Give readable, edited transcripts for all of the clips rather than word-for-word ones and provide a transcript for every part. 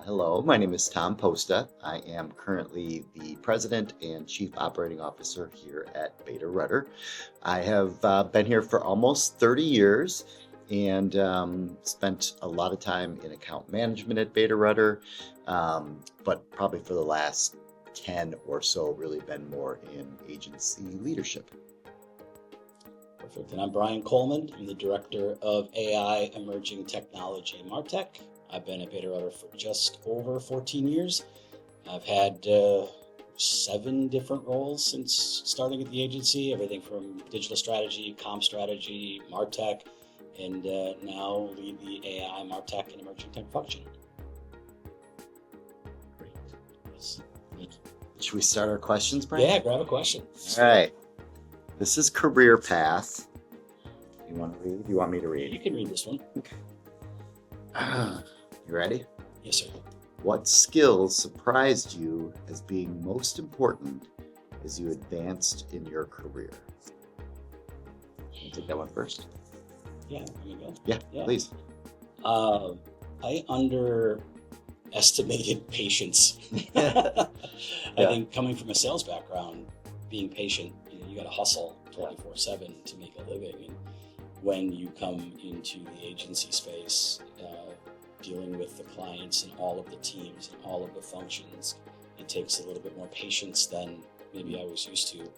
Hello, my name is Tom Posta. I am currently the President and Chief Operating Officer here at Bader Rutter. I have been here for almost 30 years and spent a lot of time in account management at Bader Rutter, but probably for the last 10 or so really been more in agency leadership. Perfect. And I'm Brian Kohlmann. I'm the Director of AI Emerging Technology MarTech. I've been at Bader Rutter for just over 14 years. I've had 7 different roles since starting at the agency, everything from digital strategy, comm strategy, MarTech, and now lead the AI, MarTech, and emerging tech function. Great. Yes. Should we start our questions, Brian? Yeah, grab a question. All right. This is career path. You want to read? You want me to read? You can read this one. Okay. You ready? Yes, sir. What skills surprised you as being most important as you advanced in your career? Can you take that one first? Yeah, there you go. Yeah. Please. I underestimated patience. Yeah. I think coming from a sales background, being patient, you got to hustle 24/7 to make a living. And when you come into the agency space, dealing with the clients and all of the teams and all of the functions, it takes a little bit more patience than maybe I was used to.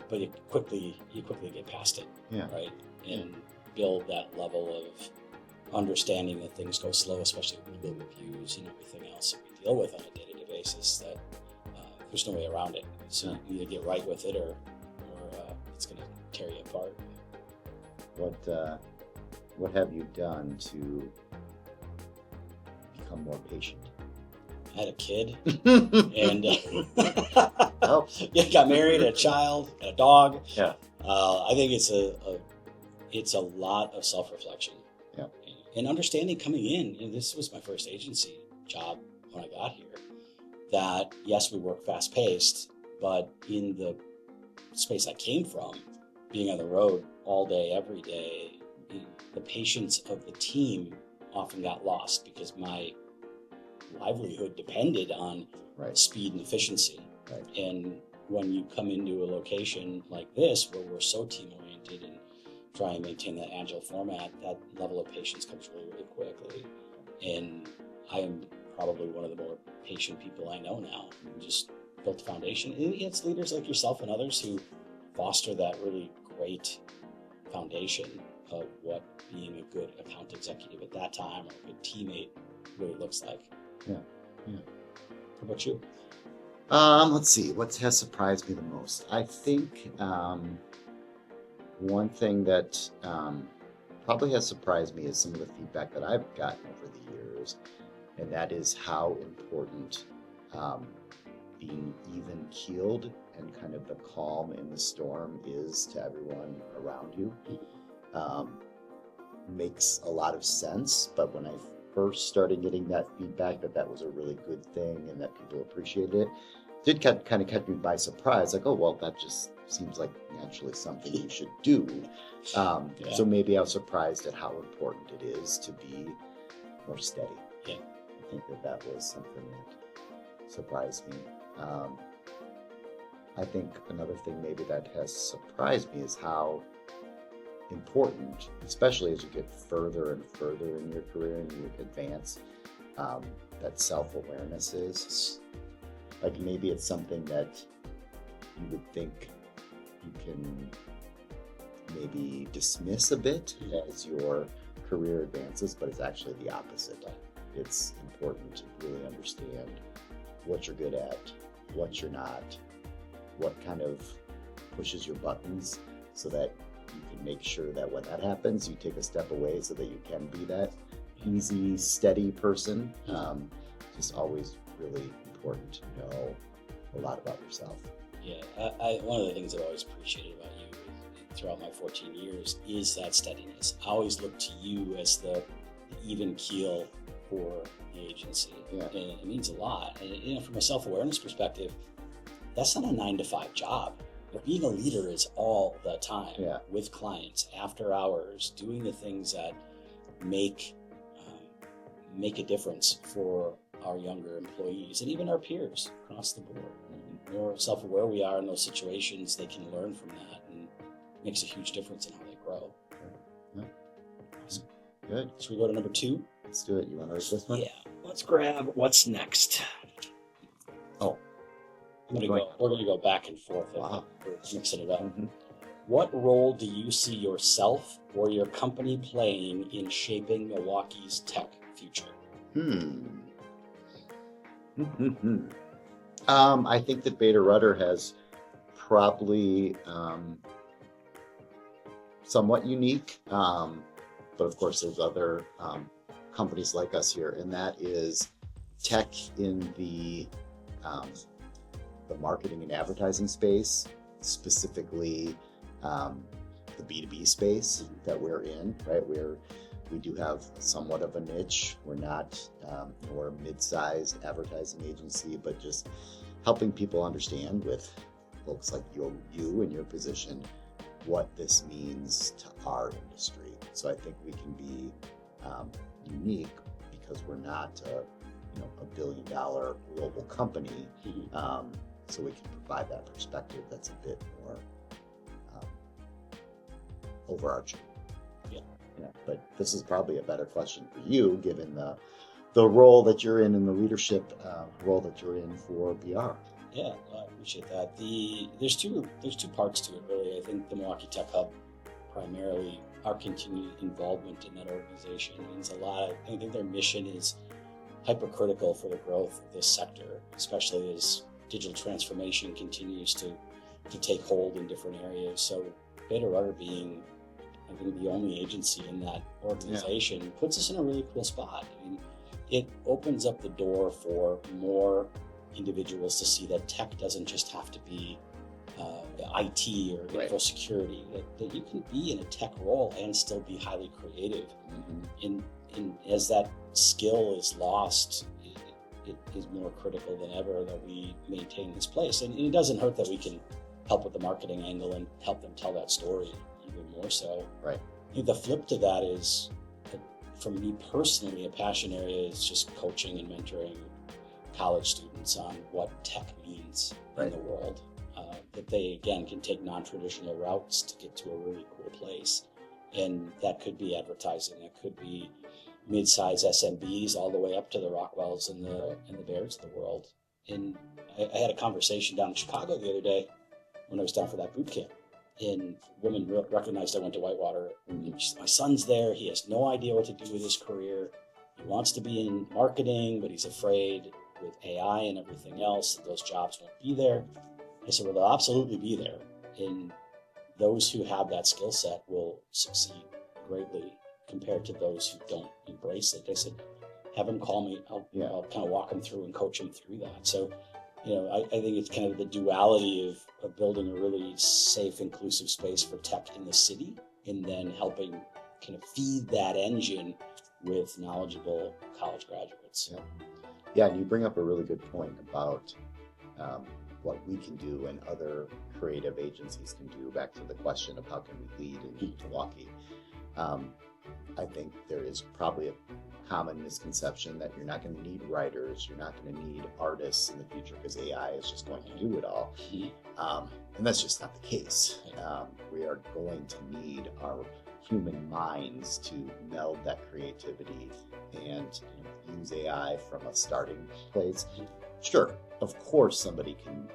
But you quickly get past it, right? And build that level of understanding that things go slow, especially with legal reviews and everything else that we deal with on a day-to-day basis, that there's no way around it. So you either get right with it or it's going to tear you apart. What have you done to become more patient? I had a kid and got married, had a child, got a dog. Yeah. I think it's a lot of self-reflection. Yeah. And understanding coming in, and this was my first agency job when I got here, that yes, we work fast-paced, but in the space I came from, being on the road all day, every day, the patience of the team often got lost because my livelihood depended on speed and efficiency. Right. And when you come into a location like this, where we're so team-oriented and try and maintain that agile format, that level of patience comes really, really quickly. And I am probably one of the more patient people I know now. We just built a foundation. And it's leaders like yourself and others who foster that really great foundation of what being a good account executive at that time or a good teammate really looks like. Yeah. How about you? Let's see. What has surprised me the most? I think one thing that probably has surprised me is some of the feedback that I've gotten over the years, and that is how important being even-keeled and kind of the calm in the storm is to everyone around you. Makes a lot of sense, but when I first started getting that feedback that was a really good thing and that people appreciated it, did kind of catch me by surprise, like, oh, well, that just seems like naturally something you should do. So maybe I was surprised at how important it is to be more steady. Yeah. I think that was something that surprised me. I think another thing maybe that has surprised me is how important, especially as you get further and further in your career and you advance, that self-awareness is. Like maybe it's something that you would think you can maybe dismiss a bit as your career advances, but it's actually the opposite. It's important to really understand what you're good at, what you're not, what kind of pushes your buttons, so that you can make sure that when that happens, you take a step away so that you can be that easy, steady person. Just always really important to know a lot about yourself. Yeah, one of the things I've always appreciated about you throughout my 14 years is that steadiness. I always look to you as the even keel for the agency. Yeah. And it means a lot. And from a self-awareness perspective, that's not a 9-to-5 job. But being a leader is all the time with clients, after hours, doing the things that make make a difference for our younger employees and even our peers across the board. The more self-aware we are in those situations, they can learn from that, and it makes a huge difference in how they grow. Yeah. Awesome. Good. Should we go to number 2? Let's do it. You want to read this one? Yeah. Let's grab what's next. Oh, We're gonna go back and forth. Wow. We're mixing it up. Mm-hmm. What role do you see yourself or your company playing in shaping Milwaukee's tech future? I think that Bader Rutter has probably somewhat unique, but of course there's other companies like us here, and that is tech in the marketing and advertising space, specifically the B2B space that we're in, right? We do have somewhat of a niche. We're not, we're a mid-sized advertising agency, but just helping people understand with folks like you and your position, what this means to our industry. So I think we can be unique because we're not a billion-dollar global company. So we can provide that perspective that's a bit more overarching. Yeah, but this is probably a better question for you, given the role that you're in and the leadership role that you're in for BR. Yeah, I appreciate that. There's two parts to it, really. I think the Milwaukee Tech Hub, primarily, our continued involvement in that organization means a lot. I think their mission is hypercritical for the growth of this sector, especially as digital transformation continues to take hold in different areas. So Bader Rutter being, I think, the only agency in that organization puts us in a really cool spot. I mean, it opens up the door for more individuals to see that tech doesn't just have to be IT or info security, that you can be in a tech role and still be highly creative. And as that skill is lost, it is more critical than ever that we maintain this place. And it doesn't hurt that we can help with the marketing angle and help them tell that story even more so. Right. I think the flip to that is, for me personally, a passion area is just coaching and mentoring college students on what tech means in the world. That they, again, can take non-traditional routes to get to a really cool place. And that could be advertising. It could be mid-size SMBs all the way up to the Rockwells and the Bears of the world. And I had a conversation down in Chicago the other day when I was down for that boot camp. And a woman recognized I went to Whitewater. And she said, my son's there. He has no idea what to do with his career. He wants to be in marketing, but he's afraid with AI and everything else that those jobs won't be there. I said, well, they'll absolutely be there. And those who have that skill set will succeed greatly compared to those who don't embrace it. I said, have them call me. I'll kind of walk them through and coach them through that. So, I think it's kind of the duality of building a really safe, inclusive space for tech in the city, and then helping kind of feed that engine with knowledgeable college graduates. Yeah, and you bring up a really good point about what we can do and other creative agencies can do, back to the question of how can we lead in Milwaukee. I think there is probably a common misconception that you're not going to need writers, you're not going to need artists in the future because AI is just going to do it all. And that's just not the case. We are going to need our human minds to meld that creativity and use AI from a starting place. Sure, of course somebody can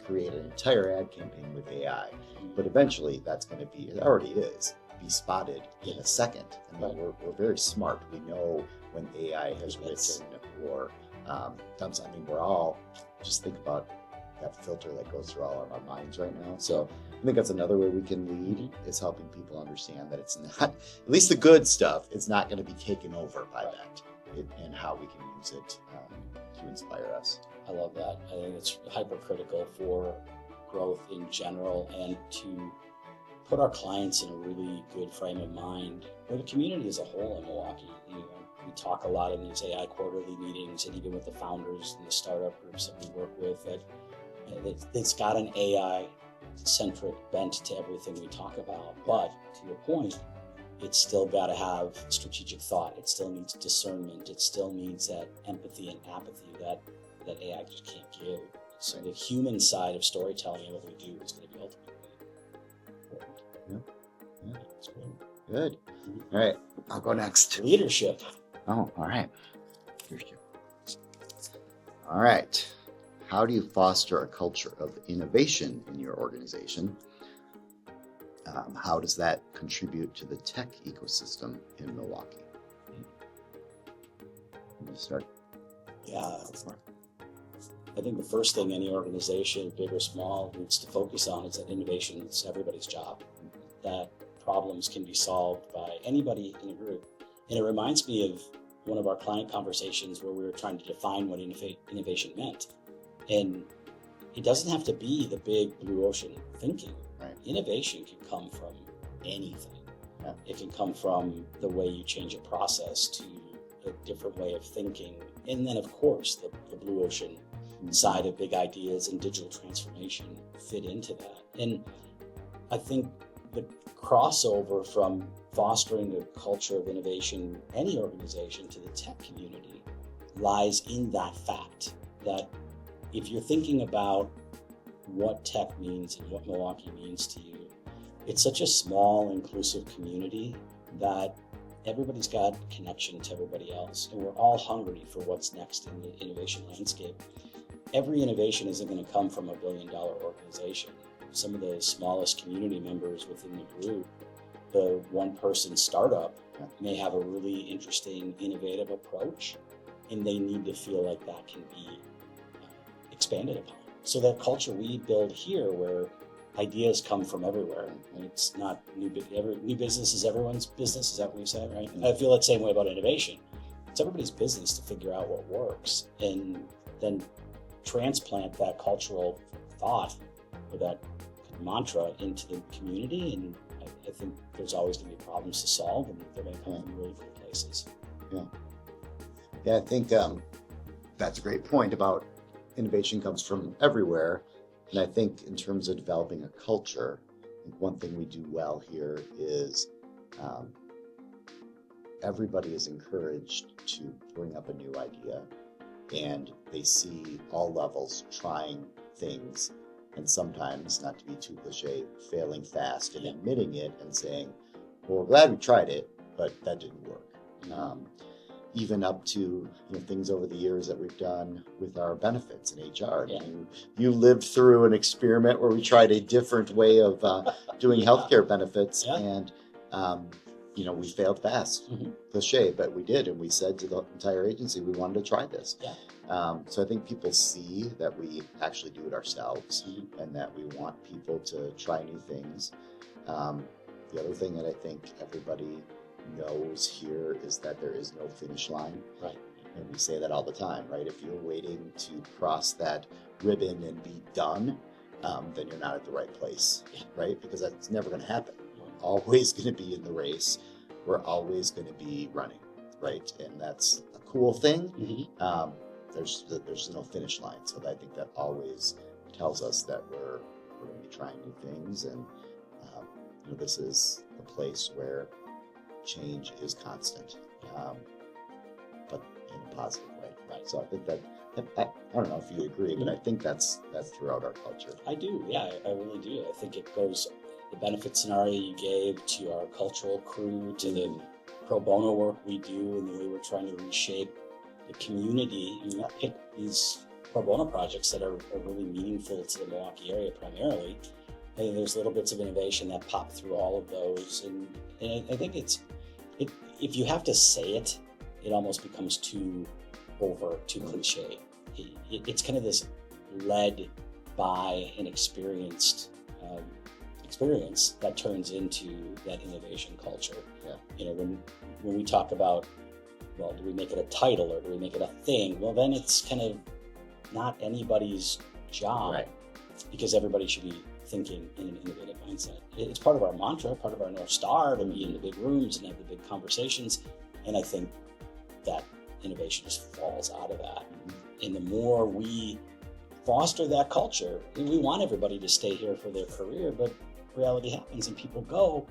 create an entire ad campaign with AI, but eventually that's going to be, it already is, be spotted in a second. And we're very smart. We know when AI has written or done something. We're all, just think about that filter that goes through all of our minds right now. So I think that's another way we can lead, is helping people understand that it's not, at least the good stuff, it's not going to be taken over by that, and how we can use it to inspire us. I love that. I think it's hypercritical for growth in general, and to put our clients in a really good frame of mind, or the community as a whole in Milwaukee. We talk a lot in these AI quarterly meetings, and even with the founders and the startup groups that we work with, that it's got an AI-centric bent to everything we talk about. But to your point, it's still got to have strategic thought. It still needs discernment. It still needs that empathy and apathy that AI just can't give. So the human side of storytelling and what we do is going to be ultimately important. Yeah, that's good. All right, I'll go next. Leadership. Oh, all right. Leadership. All right. How do you foster a culture of innovation in your organization? How does that contribute to the tech ecosystem in Milwaukee? You start. Yeah. I think the first thing any organization, big or small, needs to focus on is that innovation is everybody's job. That problems can be solved by anybody in a group. And it reminds me of one of our client conversations where we were trying to define what innovation meant. And it doesn't have to be the big blue ocean thinking. Right. Innovation can come from anything. Yeah. It can come from the way you change a process to a different way of thinking. And then, of course, the blue ocean side of big ideas and digital transformation fit into that. And I think the crossover from fostering a culture of innovation, any organization, to the tech community lies in that fact that if you're thinking about what tech means and what Milwaukee means to you, it's such a small, inclusive community that everybody's got connection to everybody else, and we're all hungry for what's next in the innovation landscape. Every innovation isn't going to come from $1 billion organization. Some of the smallest community members within the group, the one-person startup, may have a really interesting, innovative approach, and they need to feel like that can be expanded upon. So that culture we build here, where ideas come from everywhere, and it's not new business is everyone's business. Is that what you said, right? Mm-hmm. I feel that same way about innovation. It's everybody's business to figure out what works, and then transplant that cultural thought or that mantra into the community. And I think there's always going to be problems to solve, and they're going to come from really cool places. Yeah, I think that's a great point about innovation comes from everywhere. And I think in terms of developing a culture, I think one thing we do well here is everybody is encouraged to bring up a new idea, and they see all levels trying things, and sometimes, not to be too cliche, failing fast and admitting it and saying, well, we're glad we tried it, but that didn't work. Even up to things over the years that we've done with our benefits in HR. Yeah. You lived through an experiment where we tried a different way of doing healthcare benefits, and we failed fast. Cliche, but we did, and we said to the entire agency we wanted to try this. So I think people see that we actually do it ourselves, and that we want people to try new things. The other thing that I think everybody knows here is that there is no finish line. Right. And we say that all the time, right? If you're waiting to cross that ribbon and be done, then you're not at the right place, right? Because that's never going to happen. We're always going to be in the race. We're always going to be running, right? And that's a cool thing. There's no finish line. So I think that always tells us that we're going to be trying new things. And this is a place where change is constant, but in a positive way. Right. So I think that I don't know if you agree, but I think that's throughout our culture. I do. Yeah, I really do. I think it goes the benefit scenario you gave to our cultural crew, to the pro bono work we do, and the way we're trying to reshape the community. And we pick these pro bono projects that are really meaningful to the Milwaukee area primarily. I think there's little bits of innovation that pop through all of those, and I think if you have to say it, it almost becomes too overt, too cliche. It's kind of this led by an experienced experience that turns into that innovation culture. When we talk about, well, do we make it a title or do we make it a thing? Well, then it's kind of not anybody's job, right? Because everybody should be thinking in an innovative mindset. It's part of our mantra, part of our North Star, to be in the big rooms and have the big conversations. And I think that innovation just falls out of that. And the more we foster that culture, and we want everybody to stay here for their career, but reality happens and people go,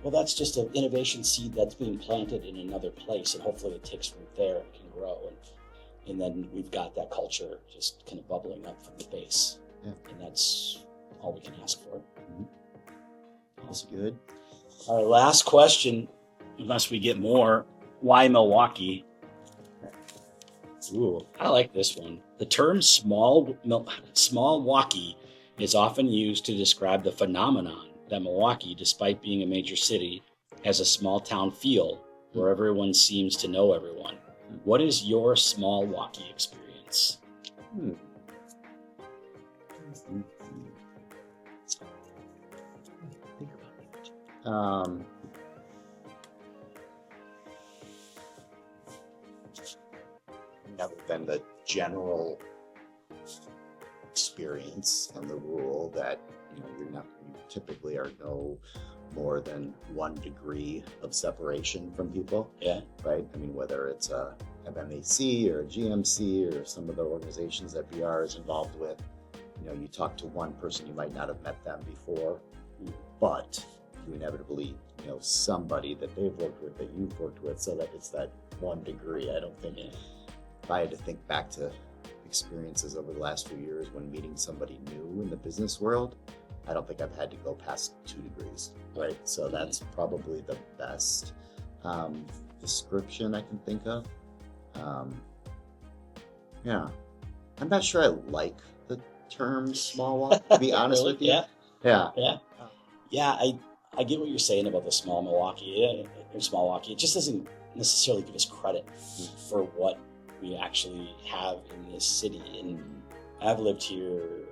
well, that's just an innovation seed that's being planted in another place, and hopefully it takes root there and can grow. And then we've got that culture just kind of bubbling up from the base. Yeah. And that's all we can ask for. That's good. Our last question, unless we get more, why Milwaukee? Ooh, I like this one. The term small-waukee is often used to describe the phenomenon that Milwaukee, despite being a major city, has a small town feel where everyone seems to know everyone. What is your small-waukee experience? Think about it. Other than the general experience and the rule that you typically are no more than 1 degree of separation from people. Yeah. Right. I mean, whether it's a MMAC or a GMC or some of the organizations that BR is involved with, you talk to one person, you might not have met them before, but you inevitably know somebody that they've worked with that you've worked with, so that it's that 1 degree. I don't think if I had to think back to experiences over the last few years when meeting somebody new in the business world, I don't think I've had to go past 2 degrees, right? So that's probably the best description I can think of. Yeah, I'm not sure I like the term small walk, to be honest Really? with you. Yeah. I get what you're saying about the small Milwaukee or small walkie. It just doesn't necessarily give us credit for what we actually have in this city. And I've lived here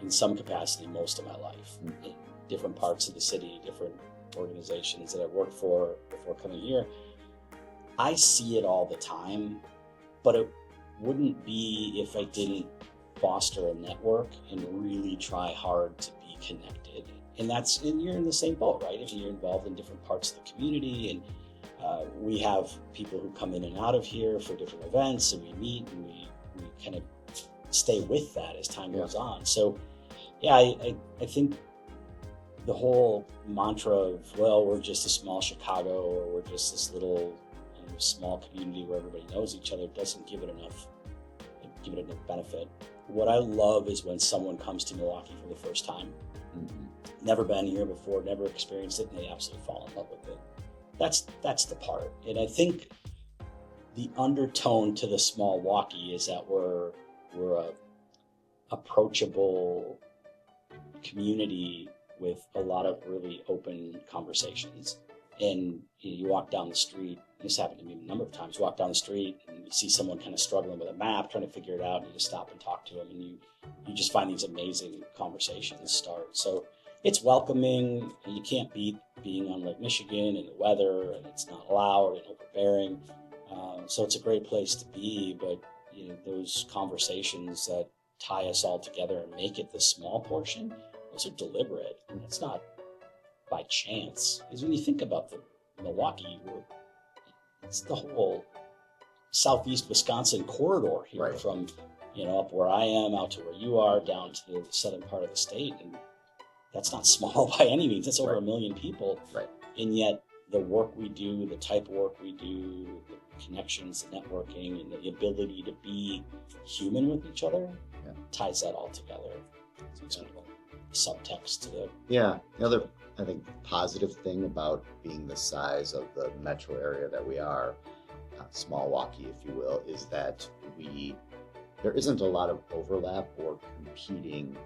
in some capacity most of my life, in different parts of the city, different organizations that I've worked for before coming here. I see it all the time, but it wouldn't be if I didn't foster a network and really try hard to be connected. And you're in the same boat, right? If you're involved in different parts of the community, and we have people who come in and out of here for different events, and we meet and we kind of stay with that as time goes on. So I think the whole mantra of, well, we're just a small Chicago, or we're just this little small community where everybody knows each other, doesn't give it enough benefit. What I love is when someone comes to Milwaukee for the first time, never been here before, never experienced it, and they absolutely fall in love with it. That's the part. And I think the undertone to the small walkie is that we're a approachable community with a lot of really open conversations. And you walk down the street, this happened to me a number of times, walk down the street and you see someone kind of struggling with a map, trying to figure it out, and you just stop and talk to them, and you just find these amazing conversations start. So it's welcoming. You can't beat being on Lake Michigan and the weather, and it's not loud and overbearing. So it's a great place to be, but those conversations that tie us all together and make it the small portion, those are deliberate, and it's not by chance. Because when you think about the Milwaukee, it's the whole southeast Wisconsin corridor here, right, from up where I am out to where you are, down to the southern part of the state, and that's not small by any means. That's over 1 million people, right? And yet the work we do, the type of work we do, the connections, the networking, and the ability to be human with each other ties that all together. It's sort of a subtext to the other, I think, positive thing about being the size of the metro area that we are, small walkie, if you will, is that there isn't a lot of overlap or competing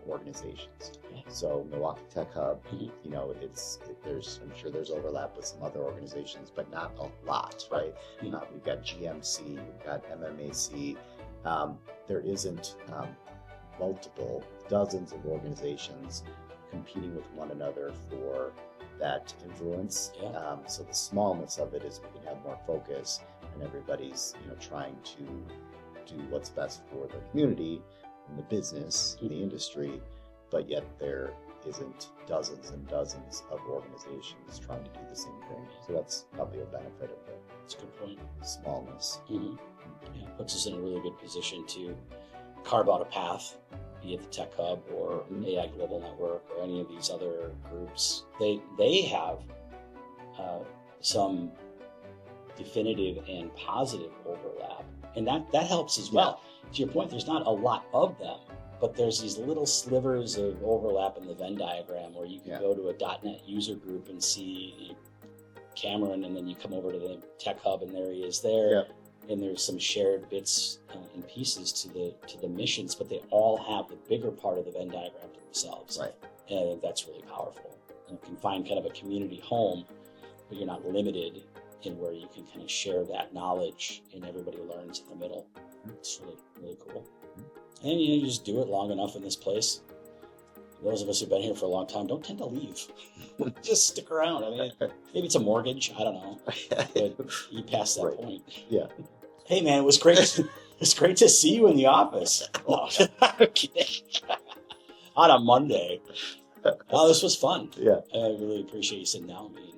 organizations. So Milwaukee Tech Hub, I'm sure there's overlap with some other organizations, but not a lot, right? We've got GMC, we've got MMAC. There isn't dozens of organizations competing with one another for that influence. So the smallness of it is we can have more focus, and everybody's trying to do what's best for the community and the business, the industry, but yet there isn't dozens and dozens of organizations trying to do the same thing. So that's probably a benefit of it. That's a good point. Smallness. It puts us in a really good position to carve out a path be it the Tech Hub or AI Global Network or any of these other groups, they have some definitive and positive overlap, and that helps as well. To your point, there's not a lot of them, but there's these little slivers of overlap in the Venn diagram where you can go to a .NET user group and see Cameron, and then you come over to the Tech Hub and there he is there, and there's some shared bits and pieces to the missions, but they all have the bigger part of the Venn diagram to themselves. Right. And I think that's really powerful. And you can find kind of a community home, but you're not limited in where you can kind of share that knowledge and everybody learns in the middle. It's really, really cool. And you just do it long enough in this place. Those of us who've been here for a long time don't tend to leave. Just stick around. I mean, maybe it's a mortgage. I don't know. But you pass that point. Yeah. Hey, man, it was great. It's great to see you in the office. Oh, on a Monday. Oh, this was fun. Yeah. I really appreciate you sitting down with me